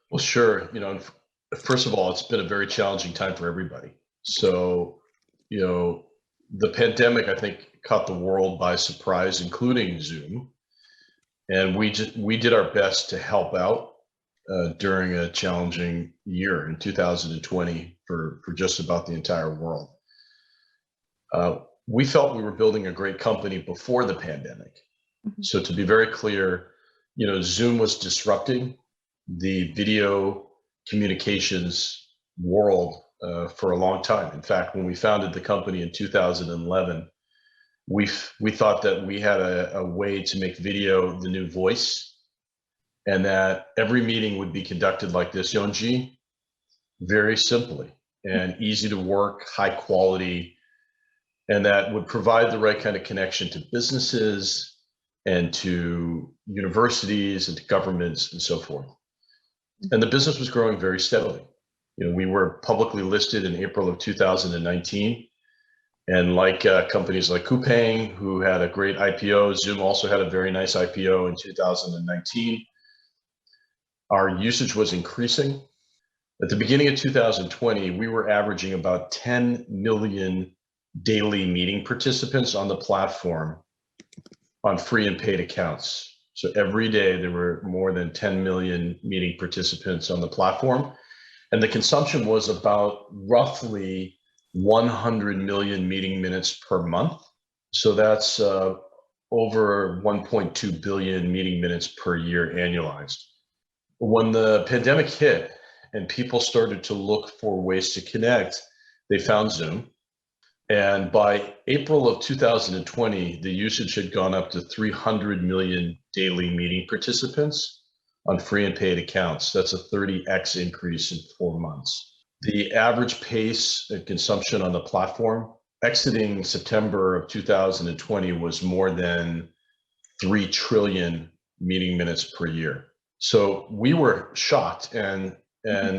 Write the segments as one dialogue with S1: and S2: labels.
S1: Well, sure. First of all, it's been a very challenging time for everybody. So, the pandemic, I think, caught the world by surprise, including Zoom. And we did our best to help out during a challenging year in 2020 for just about the entire world. We felt we were building a great company before the pandemic. So to be very clear, Zoom was disrupting the video communications world for a long time. In fact, when we founded the company in 2011, we thought that we had a way to make video the new voice, and that every meeting would be conducted like this, Yonji, very simply and easy to work, high quality, and that would provide the right kind of connection to businesses and to universities and to governments and so forth. And the business was growing very steadily. We were publicly listed in April of 2019. And like companies like Coupang, who had a great IPO, Zoom also had a very nice IPO in 2019. Our usage was increasing. At the beginning of 2020, we were averaging about 10 million daily meeting participants on the platform on free and paid accounts. So every day there were more than 10 million meeting participants on the platform. And the consumption was about roughly 100 million meeting minutes per month. So that's over 1.2 billion meeting minutes per year annualized. When the pandemic hit and people started to look for ways to connect, they found Zoom. And by April of 2020, the usage had gone up to 300 million daily meeting participants on free and paid accounts. That's a 30x increase in 4 months. The average pace of consumption on the platform exiting September of 2020 was more than 3 trillion meeting minutes per year. So we were shocked and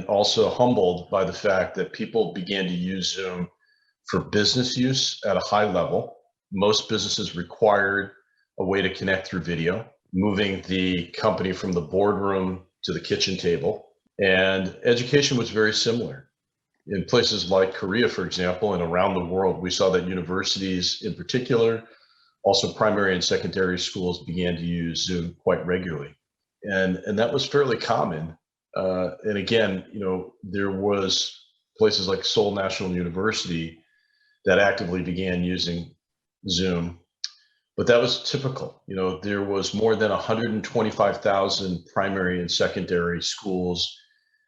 S1: also humbled by the fact that people began to use Zoom for business use at a high level. Most businesses required a way to connect through video, moving the company from the boardroom to the kitchen table. And education was very similar. In places like Korea, for example, and around the world, we saw that universities in particular, also primary and secondary schools, began to use Zoom quite regularly. And that was fairly common. And again, there was places like Seoul National University that actively began using Zoom, but that was typical. There was more than 125,000 primary and secondary schools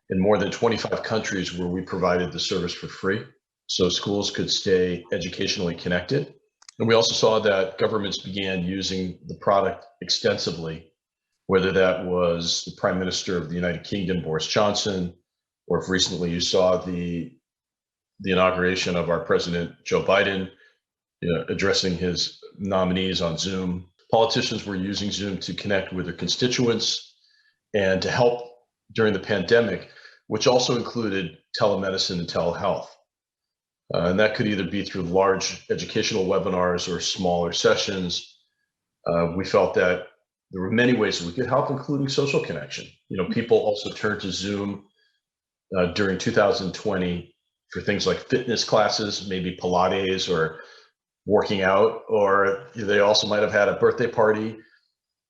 S1: in more than 25 countries where we provided the service for free, so schools could stay educationally connected. And we also saw that governments began using the product extensively, whether that was the Prime Minister of the United Kingdom, Boris Johnson, or if recently you saw the inauguration of our President, Joe Biden, addressing his nominees on Zoom. Politicians were using Zoom to connect with their constituents and to help during the pandemic, which also included telemedicine and telehealth. And that could either be through large educational webinars or smaller sessions. We felt that there were many ways that we could help, including social connection. People also turned to Zoom during 2020 for things like fitness classes, maybe Pilates or working out, or they also might have had a birthday party.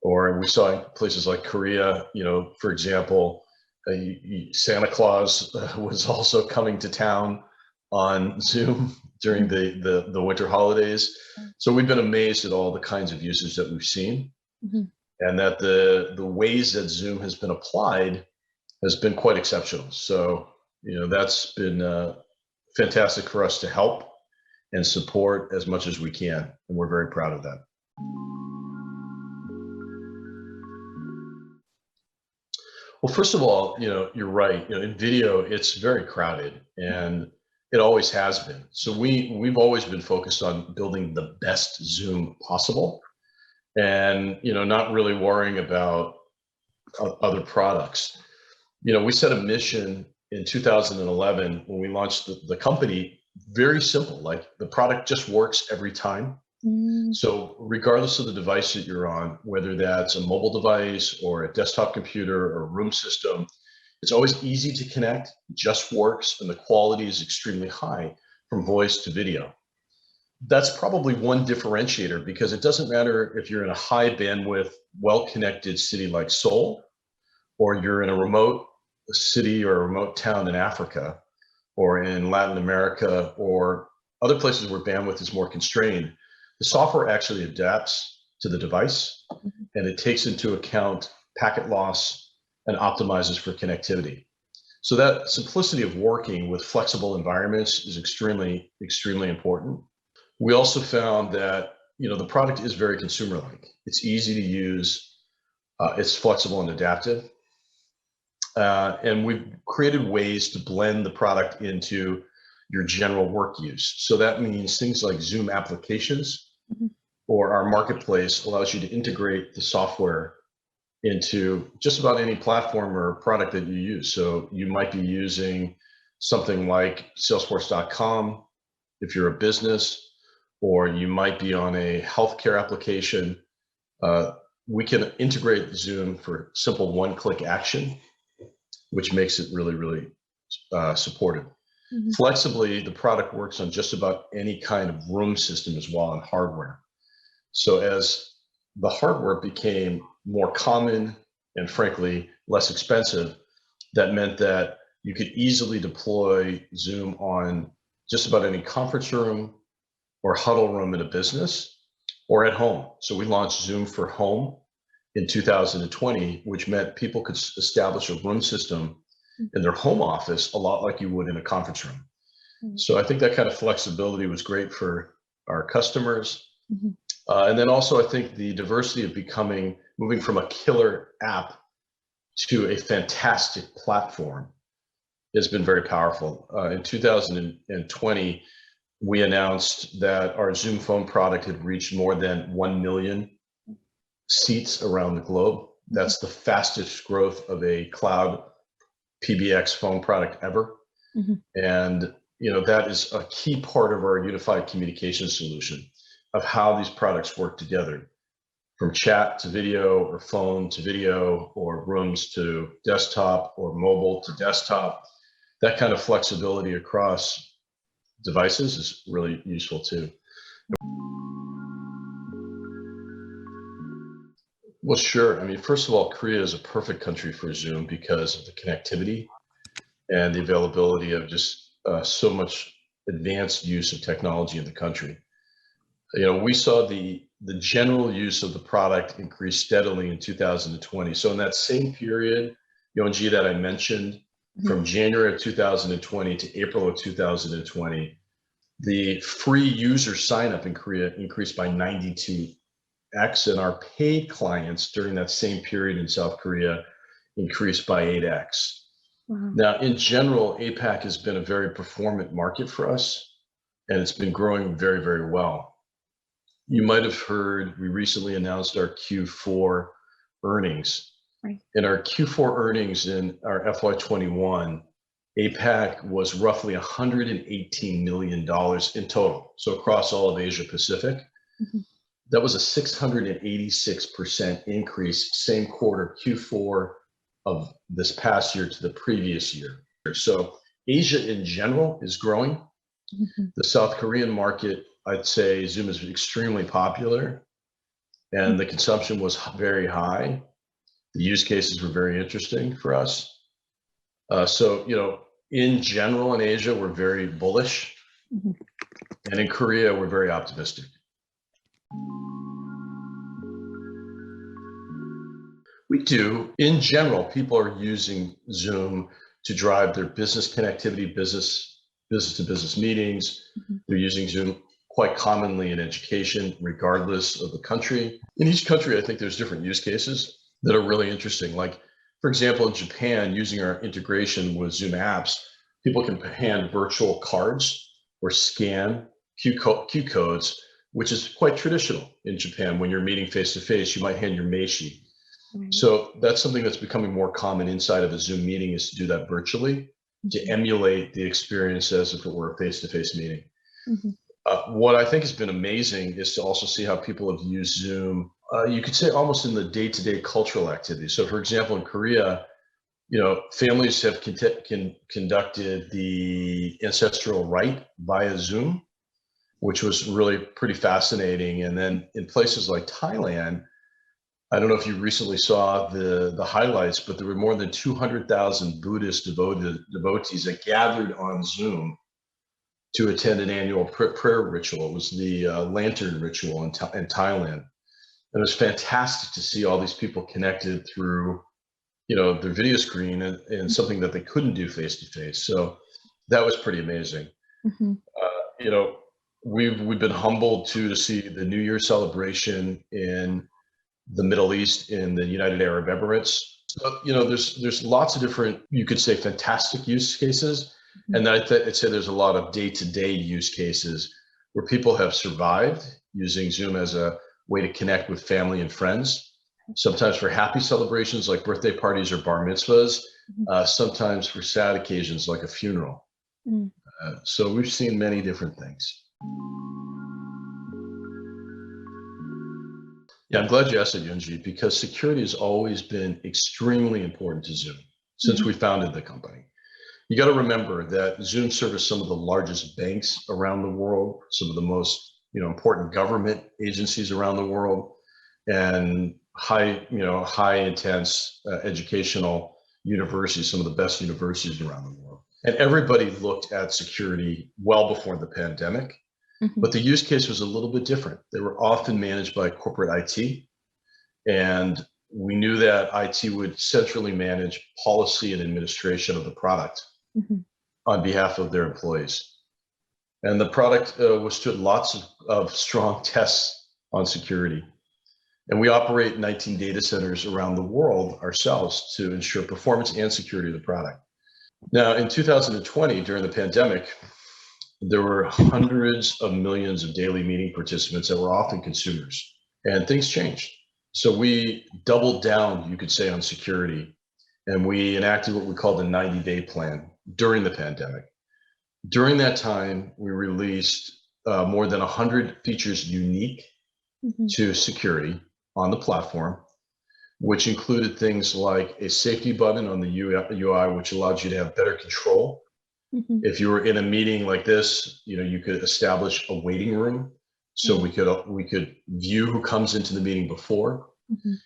S1: Or we saw in places like Korea, for example, Santa Claus was also coming to town on Zoom during the winter holidays. So we've been amazed at all the kinds of usage that we've seen, and that the ways that Zoom has been applied has been quite exceptional. So that's been fantastic for us to help and support as much as we can, and we're very proud of that. Well, first of all, you're right. In video, it's very crowded, and it always has been. So we've always been focused on building the best Zoom possible, and not really worrying about other products. We set a mission in 2011 when we launched the company. Very simple, like the product just works every time. So regardless of the device that you're on, whether that's a mobile device or a desktop computer or a room system, It's always easy to connect, just works, and the quality is extremely high from voice to video. That's probably one differentiator, because it doesn't matter if you're in a high bandwidth, well-connected city like Seoul, or you're in a remote city or a remote town in Africa, or in Latin America, or other places where bandwidth is more constrained. The software actually adapts to the device, and it takes into account packet loss and optimizes for connectivity. So that simplicity of working with flexible environments is extremely, extremely important. We also found that, the product is very consumer-like. It's easy to use, it's flexible and adaptive. And we've created ways to blend the product into your general work use. So that means things like Zoom applications, or our marketplace allows you to integrate the software into just about any platform or product that you use. So you might be using something like Salesforce.com if you're a business, or you might be on a healthcare application. We can integrate Zoom for simple one-click action, which makes it really, really supportive. Flexibly, the product works on just about any kind of room system as well, and hardware. So as the hardware became more common and frankly less expensive, that meant that you could easily deploy Zoom on just about any conference room or huddle room in a business, or at home. So we launched Zoom for Home in 2020, which meant people could establish a room system in their home office a lot like you would in a conference room. So I think that kind of flexibility was great for our customers. And then also I think the diversity of moving from a killer app to a fantastic platform has been very powerful. In 2020, we announced that our Zoom Phone product had reached more than 1 million seats around the globe. That's the fastest growth of a cloud PBX phone product ever. And that is a key part of our unified communication solution of how these products work together, from chat to video, or phone to video, or rooms to desktop, or mobile to desktop. That kind of flexibility across devices is really useful too. Well, sure. I mean, first of all, Korea is a perfect country for Zoom because of the connectivity and the availability of just so much advanced use of technology in the country. We saw the general use of the product increase steadily in 2020. So in that same period, Yonji, that I mentioned, from January of 2020 to April of 2020, the free user sign-up in Korea increased by 92x, and our paid clients during that same period in South Korea increased by 8x. Now, in general, APAC has been a very performant market for us, and it's been growing very, very well. You might have heard we recently announced our Q4 earnings. In our Q4 earnings in our FY21, APAC was roughly $118 million in total. So across all of Asia Pacific, that was a 686% increase, same quarter, Q4 of this past year to the previous year. So Asia in general is growing. The South Korean market, I'd say Zoom is extremely popular, and the consumption was very high. The use cases were very interesting for us. So, in general in Asia, we're very bullish, and in Korea, we're very optimistic. We do. In general, people are using Zoom to drive their business connectivity, business-to-business meetings. They're using Zoom quite commonly in education, regardless of the country. In each country, I think there's different use cases that are really interesting. Like, for example, in Japan, using our integration with Zoom apps, people can hand virtual cards or scan Q codes, which is quite traditional in Japan. When you're meeting face-to-face, you might hand your meishi. So that's something that's becoming more common inside of a Zoom meeting, is to do that virtually, to emulate the experience as if it were a face-to-face meeting. What I think has been amazing is to also see how people have used Zoom, you could say almost in the day-to-day cultural activities. So for example, in Korea, families have conducted the ancestral rite via Zoom, which was really pretty fascinating. And then in places like Thailand, I don't know if you recently saw the highlights, but there were more than 200,000 Buddhist devotees that gathered on Zoom to attend an annual prayer ritual. It was the lantern ritual in Thailand. And it was fantastic to see all these people connected through, their video screen and something that they couldn't do face to face. So that was pretty amazing.
S2: Mm-hmm.
S1: We've been humbled to see the New Year celebration in the Middle East, in the United Arab Emirates. So, there's lots of different, you could say, fantastic use cases. Mm-hmm. And I'd say there's a lot of day-to-day use cases where people have survived using Zoom as a way to connect with family and friends. Sometimes for happy celebrations like birthday parties or bar mitzvahs, sometimes for sad occasions like a funeral. So we've seen many different things. Yeah, I'm glad you asked that, Yunji, because security has always been extremely important to Zoom since we founded the company. You got to remember that Zoom serviced some of the largest banks around the world, some of the most important government agencies around the world, and high intense educational universities, some of the best universities around the world. And everybody looked at security well before the pandemic. But the use case was a little bit different. They were often managed by corporate IT, and we knew that IT would centrally manage policy and administration of the product on behalf of their employees. And the product withstood lots of strong tests on security. And we operate 19 data centers around the world ourselves to ensure performance and security of the product. Now, in 2020, during the pandemic, there were hundreds of millions of daily meeting participants that were often consumers, and things changed. So we doubled down, you could say, on security, and we enacted what we called the 90-day plan during the pandemic. During that time, we released more than 100 features unique to security on the platform, which included things like a safety button on the UI, which allowed you to have better control. If you were in a meeting like this, you could establish a waiting room, so we could view who comes into the meeting before.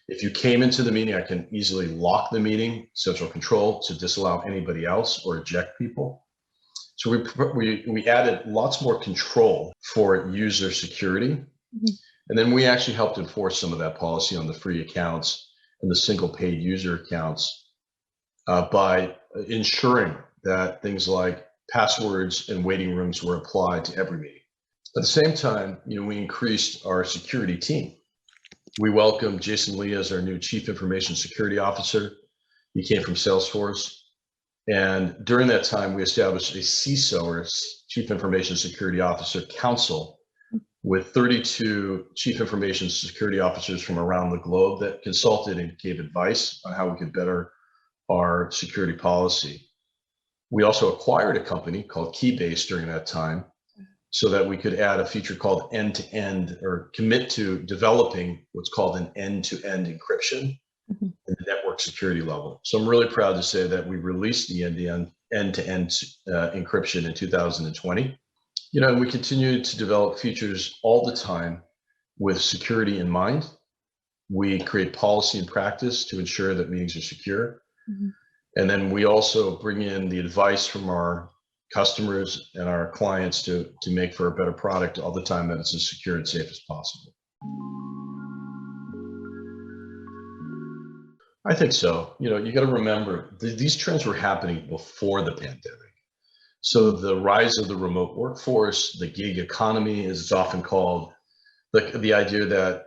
S1: If you came into the meeting, I can easily lock the meeting, central control, to disallow anybody else or eject people. So we added lots more control for user security, and then we actually helped enforce some of that policy on the free accounts and the single paid user accounts by ensuring that things like passwords and waiting rooms were applied to every meeting. At the same time, we increased our security team. We welcomed Jason Lee as our new Chief Information Security Officer. He came from Salesforce. And during that time, we established a CISO, or Chief Information Security Officer Council, with 32 Chief Information Security Officers from around the globe that consulted and gave advice on how we could better our security policy. We also acquired a company called Keybase during that time so that we could add a feature called end-to-end, or commit to developing what's called an end-to-end encryption in the network security level. So I'm really proud to say that we released the end-to-end encryption in 2020. And we continue to develop features all the time with security in mind. We create policy and practice to ensure that meetings are secure. And then we also bring in the advice from our customers and our clients to make for a better product all the time, that it's as secure and safe as possible. I think so. You got to remember, these trends were happening before the pandemic. So the rise of the remote workforce, the gig economy, as it's often called, the idea that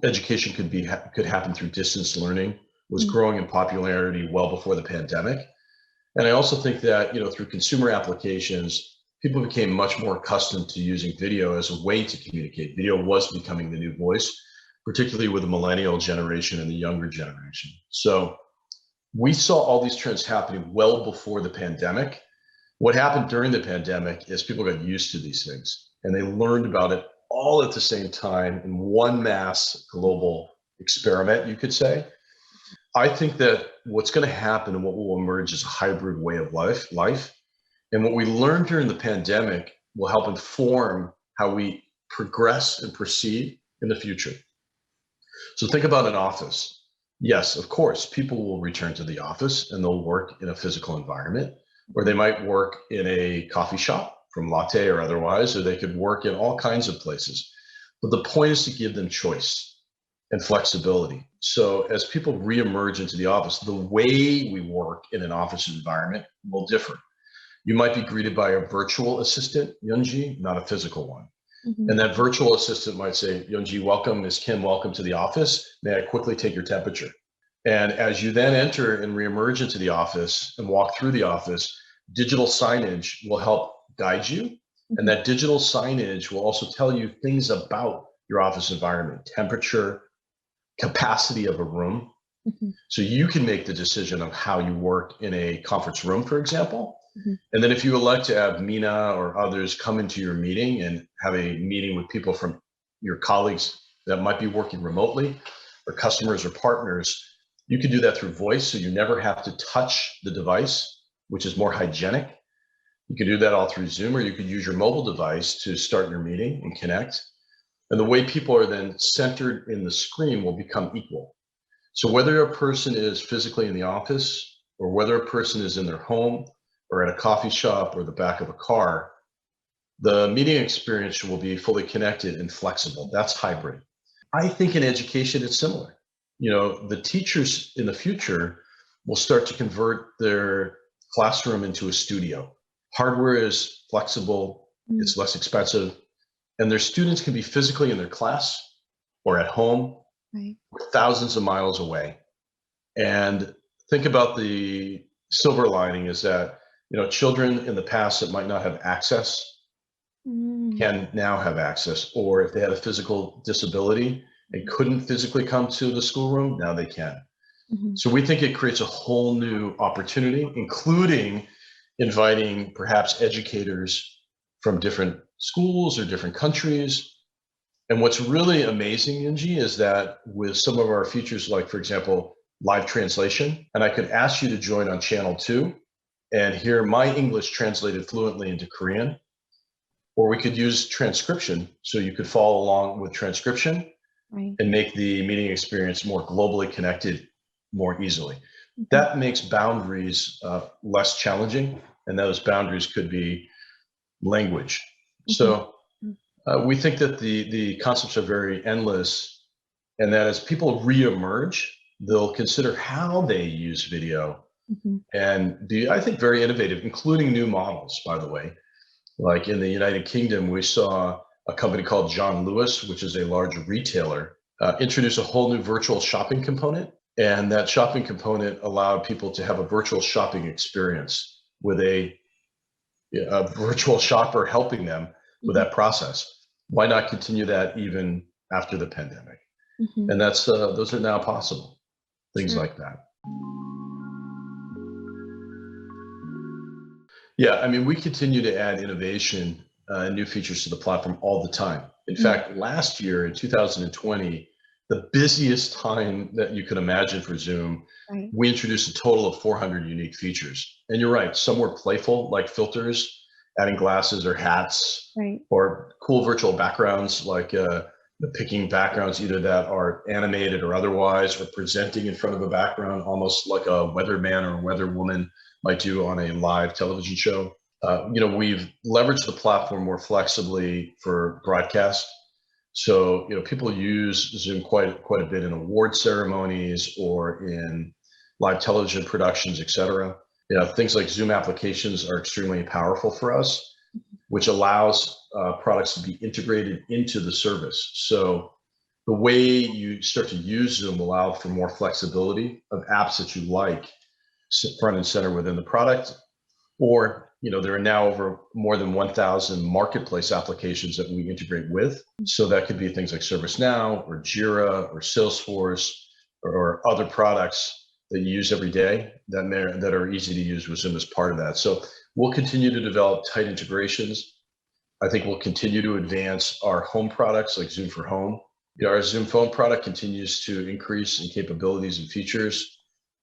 S1: education could happen through distance learning was growing in popularity well before the pandemic. And I also think that, through consumer applications, people became much more accustomed to using video as a way to communicate. Video was becoming the new voice, particularly with the millennial generation and the younger generation. So we saw all these trends happening well before the pandemic. What happened during the pandemic is people got used to these things, and they learned about it all at the same time in one mass global experiment, you could say. I think that what's going to happen and what will emerge is a hybrid way of life. And what we learned during the pandemic will help inform how we progress and proceed in the future. So think about an office. Yes, of course, people will return to the office and they'll work in a physical environment, or they might work in a coffee shop from latte or otherwise, or they could work in all kinds of places. But the point is to give them choice and flexibility. So as people reemerge into the office, the way we work in an office environment will differ. You might be greeted by a virtual assistant, Yunji, not a physical one. And that virtual assistant might say, Yunji, welcome, Ms. Kim, welcome to the office. May I quickly take your temperature? And as you then enter and reemerge into the office and walk through the office, digital signage will help guide you. And that digital signage will also tell you things about your office environment, temperature, capacity of a room. So you can make the decision of how you work in a conference room, for example. And then if you elect to have Mina or others come into your meeting and have a meeting with people from your colleagues that might be working remotely or customers or partners, you can do that through voice. So you never have to touch the device, which is more hygienic. You can do that all through Zoom, or you could use your mobile device to start your meeting and connect. And the way people are then centered in the screen will become equal. So whether a person is physically in the office or whether a person is in their home or at a coffee shop or the back of a car, the meeting experience will be fully connected and flexible. That's hybrid. I think in education, it's similar. You know, the teachers in the future will start to convert their classroom into a studio. Hardware is flexible, it's less expensive, and their students can be physically in their class or at home, thousands of miles away. And think about the silver lining is that, you know, children in the past that might not have access can now have access, or if they had a physical disability and couldn't physically come to the schoolroom, now they can. So we think it creates a whole new opportunity, including inviting perhaps educators from different schools or different countries. And what's really amazing, Yunji, is that with some of our features, like, for example, live translation, and I could ask you to join on channel 2 and hear my English translated fluently into Korean, or we could use transcription, so you could follow along with transcription and make the meeting experience more globally connected more easily. That makes boundaries less challenging, and those boundaries could be language. So we think that the concepts are very endless, and that as people reemerge, they'll consider how they use video and be, I think, very innovative, including new models, by the way. Like in the United Kingdom, we saw a company called John Lewis, which is a large retailer, introduce a whole new virtual shopping component. And that shopping component allowed people to have a virtual shopping experience with a virtual shopper helping them with that process. Why not continue that even after the pandemic? And that's those are now possible, things like that. Yeah, I mean, we continue to add innovation and new features to the platform all the time. In fact, last year in 2020, the busiest time that you could imagine for Zoom, we introduced a total of 400 unique features. And you're right, some were playful, like filters, adding glasses or hats, or cool virtual backgrounds, like picking backgrounds either that are animated or otherwise, or presenting in front of a background, almost like a weatherman or weatherwoman might do on a live television show. You know, we've leveraged the platform more flexibly for broadcast. So, you know, people use Zoom quite a bit in award ceremonies or in live television productions, et cetera. You know, things like Zoom applications are extremely powerful for us, which allows products to be integrated into the service. So the way you start to use Zoom will allow for more flexibility of apps that you like front and center within the product. Or, you know, there are now over more than 1,000 marketplace applications that we integrate with. So that could be things like ServiceNow or Jira or Salesforce or other products that you use every day that are easy to use with Zoom as part of that. So we'll continue to develop tight integrations. I think we'll continue to advance our home products like Zoom for Home. You know, our Zoom Phone product continues to increase in capabilities and features.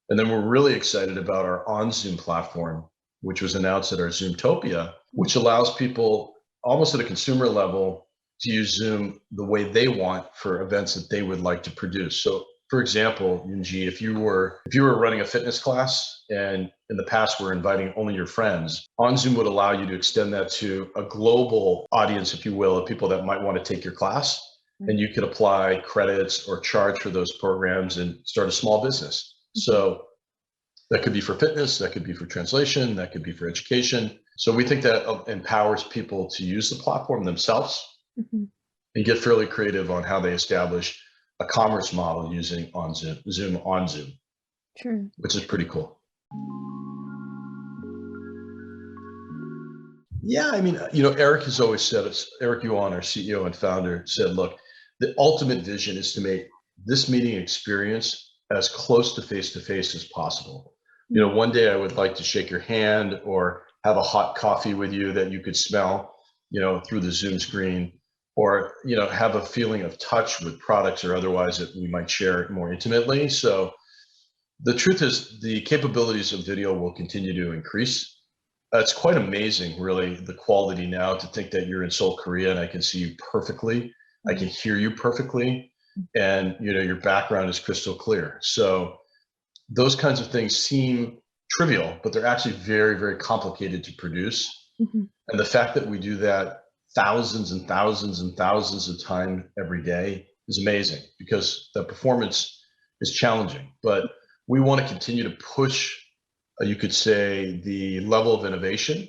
S1: And then we're really excited about our on Zoom platform, which was announced at our Zoomtopia, which allows people almost at a consumer level to use Zoom the way they want for events that they would like to produce. So for example, Yunji, if you were running a fitness class and in the past were inviting only your friends, on Zoom would allow you to extend that to a global audience, if you will, of people that might want to take your class. And you could apply credits or charge for those programs and start a small business. So that could be for fitness, that could be for translation, that could be for education. So we think that empowers people to use the platform themselves and get fairly creative on how they establish a commerce model using on Zoom on Zoom,
S2: True.
S1: which is pretty cool. Yeah, I mean, Eric has always said, Eric Yuan, our CEO and founder, said, look, the ultimate vision is to make this meeting experience as close to face as possible. One day I would like to shake your hand or have a hot coffee with you that you could smell, through the Zoom screen, or, have a feeling of touch with products or otherwise that we might share more intimately. So the truth is the capabilities of video will continue to increase. It's quite amazing, really, the quality now to think that you're in Seoul, Korea, and I can see you perfectly. I can hear you perfectly, and your background is crystal clear. So those kinds of things seem trivial, but they're actually very, very complicated to produce. And the fact that we do that thousands and thousands and thousands of times every day is amazing, because the performance is challenging. But we want to continue to push, you could say, the level of innovation,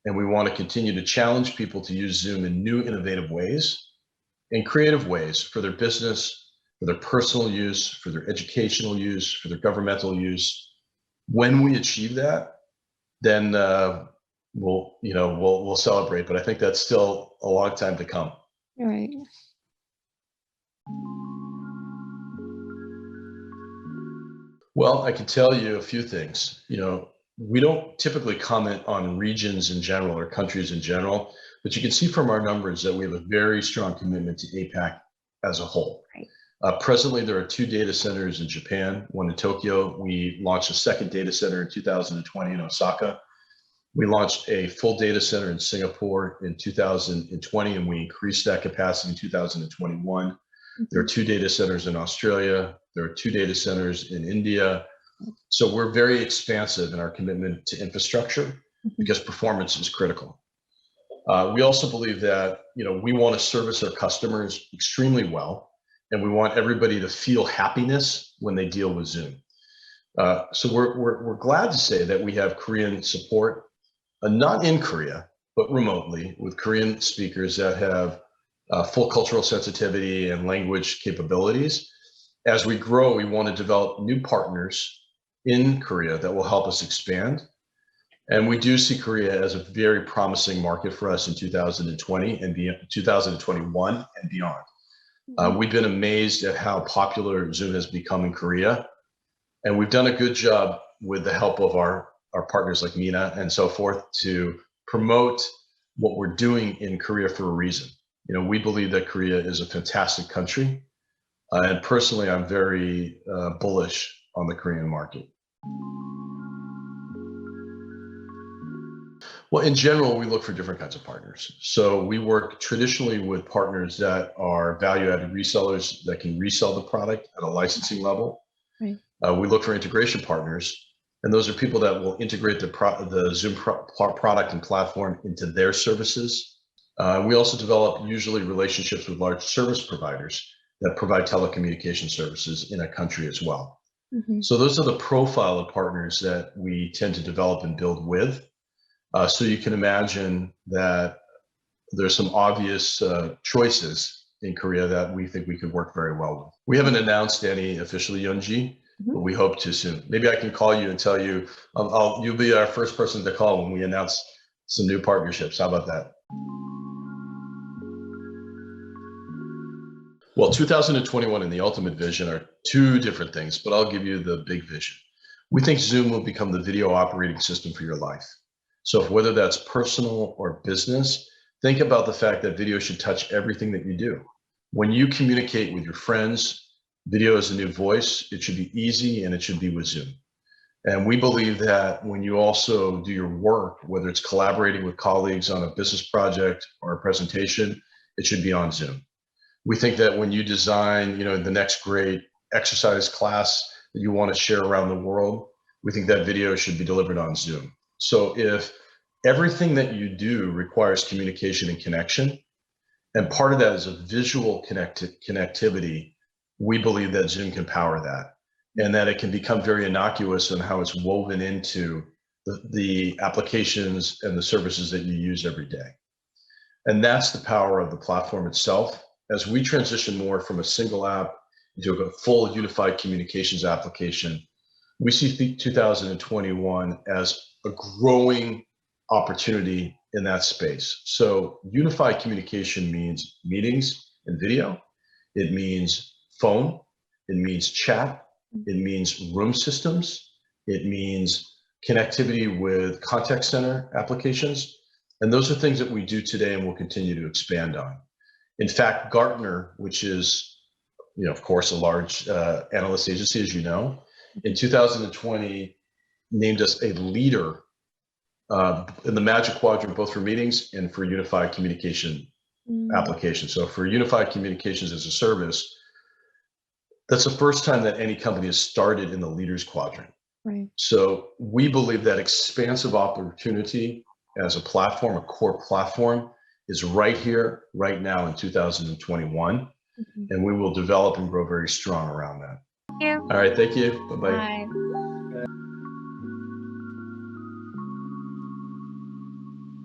S1: and we want to continue to challenge people to use Zoom in new, innovative ways, in creative ways for their business, for their personal use, for their educational use, for their governmental use. When we achieve that, then we'll celebrate. But I think that's still a long time to come.
S2: Right.
S1: Well, I can tell you a few things. We don't typically comment on regions in general or countries in general, but you can see from our numbers that we have a very strong commitment to APAC as a whole.
S2: Right.
S1: Presently, there are 2 data centers in Japan, one in Tokyo. We launched a second data center in 2020 in Osaka. We launched a full data center in Singapore in 2020, and we increased that capacity in 2021. There are 2 data centers in Australia. There are 2 data centers in India. So we're very expansive in our commitment to infrastructure because performance is critical. We also believe that we want to service our customers extremely well, and we want everybody to feel happiness when they deal with Zoom. So we're glad to say that we have Korean support, not in Korea, but remotely, with Korean speakers that have full cultural sensitivity and language capabilities. As we grow, we want to develop new partners in Korea that will help us expand. And we do see Korea as a very promising market for us in 2020 and 2021 and beyond. We've been amazed at how popular Zoom has become in Korea. And we've done a good job with the help of our partners like Mina and so forth to promote what we're doing in Korea for a reason. We believe that Korea is a fantastic country. And personally, I'm very bullish on the Korean market. Well, in general, we look for different kinds of partners. So we work traditionally with partners that are value-added resellers that can resell the product at a licensing level.
S2: Right.
S1: We look for integration partners, and those are people that will integrate the Zoom product and platform into their services. We also develop usually relationships with large service providers that provide telecommunication services in a country as well. So those are the profile of partners that we tend to develop and build with. So you can imagine that there's some obvious choices in Korea that we think we could work very well with. We haven't announced any officially, Yunji, but we hope to soon. Maybe I can call you and tell you, you'll be our first person to call when we announce some new partnerships. How about that? Well, 2021 and the ultimate vision are 2 different things, but I'll give you the big vision. We think Zoom will become the video operating system for your life. So whether that's personal or business, think about the fact that video should touch everything that you do. When you communicate with your friends, video is a new voice. It should be easy, and it should be with Zoom. And we believe that when you also do your work, whether it's collaborating with colleagues on a business project or a presentation, it should be on Zoom. We think that when you design, the next great exercise class that you want to share around the world, we think that video should be delivered on Zoom. So if everything that you do requires communication and connection, and part of that is a visual connectivity, we believe that Zoom can power that, and that it can become very innocuous in how it's woven into the applications and the services that you use every day. And that's the power of the platform itself. As we transition more from a single app into a full unified communications application, we see 2021 as a growing opportunity in that space. So unified communication means meetings and video. It means phone. It means chat. It means room systems. It means connectivity with contact center applications. And those are things that we do today and will continue to expand on. In fact, Gartner, which is, of course, a large analyst agency, as you know, in 2020 named us a leader in the Magic Quadrant, both for meetings and for unified communication applications. So for unified communications as a service, that's the first time that any company has started in the leaders quadrant.
S2: Right.
S1: So we believe that expansive opportunity as a platform, a core platform, is right here, right now in 2021. And we will develop and grow very strong around that.
S3: Thank you.
S1: All right, thank you. Bye-bye.
S3: Bye.